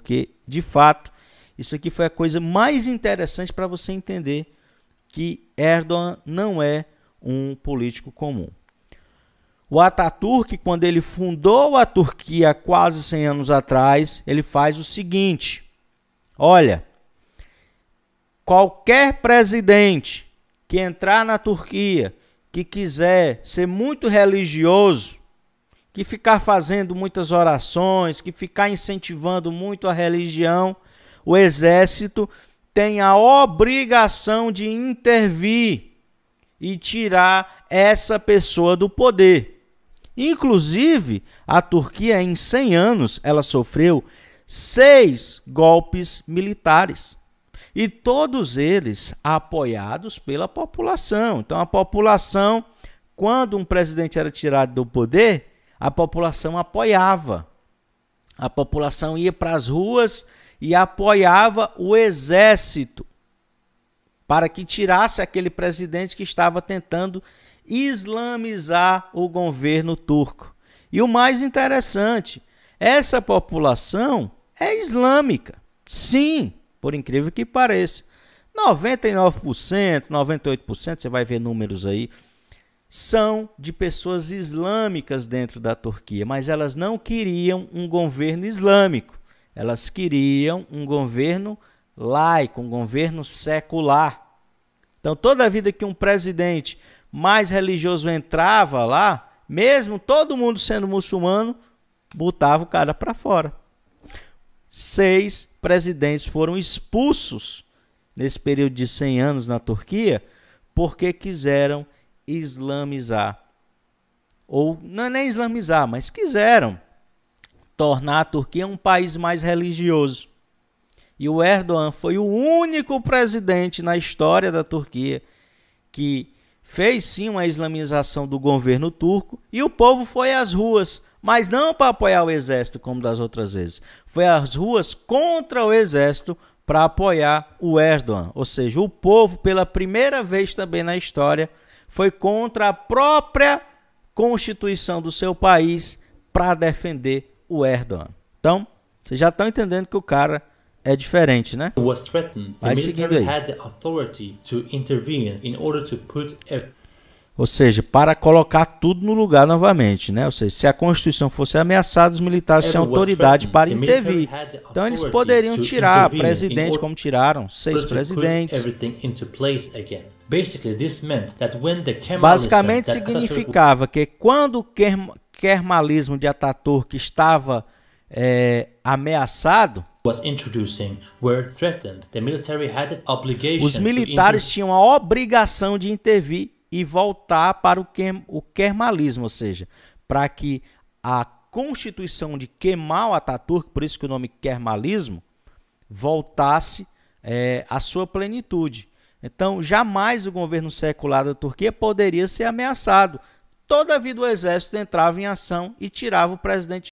porque, de fato, isso aqui foi a coisa mais interessante para você entender que Erdogan não é um político comum. O Atatürk, quando ele fundou a Turquia há quase 100 anos atrás, ele faz o seguinte: olha, qualquer presidente que entrar na Turquia, que quiser ser muito religioso, que ficar fazendo muitas orações, que ficar incentivando muito a religião, o exército tem a obrigação de intervir e tirar essa pessoa do poder. Inclusive, a Turquia, em 100 anos, ela sofreu 6 golpes militares. E todos eles apoiados pela população. Então, a população, quando um presidente era tirado do poder, a população apoiava. A população ia para as ruas e apoiava o exército para que tirasse aquele presidente que estava tentando islamizar o governo turco. E o mais interessante, essa população é islâmica. Sim, por incrível que pareça. 99%, 98%, você vai ver números aí, são de pessoas islâmicas dentro da Turquia, mas elas não queriam um governo islâmico. Elas queriam um governo laico, um governo secular. Então, toda vida que um presidente mais religioso entrava lá, mesmo todo mundo sendo muçulmano, botava o cara para fora. 6 presidentes foram expulsos nesse período de 100 anos na Turquia porque quiseram islamizar. Ou não é nem islamizar, mas quiseram tornar a Turquia um país mais religioso. E o Erdogan foi o único presidente na história da Turquia que fez sim uma islamização do governo turco, e o povo foi às ruas, mas não para apoiar o exército como das outras vezes. Foi às ruas contra o exército para apoiar o Erdogan. Ou seja, o povo, pela primeira vez também na história, foi contra a própria constituição do seu país para defender o Erdogan. Então, vocês já estão entendendo que o cara é diferente, né? Was threatened. The military had the authority to intervene in order to put Ou seja, para colocar tudo no lugar novamente, né? Ou seja, se a Constituição fosse ameaçada, os militares tinham autoridade para intervir. Então eles poderiam tirar presidente, como tiraram 6 presidentes. Basicamente significava que quando o kermalismo de Atatürk estava ameaçado, os militares tinham a obrigação de intervir e voltar para o kermalismo, ou seja, para que a constituição de Kemal Atatürk, por isso que o nome kermalismo, voltasse à sua plenitude. Então, jamais o governo secular da Turquia poderia ser ameaçado. Toda a vida o exército entrava em ação e tirava o presidente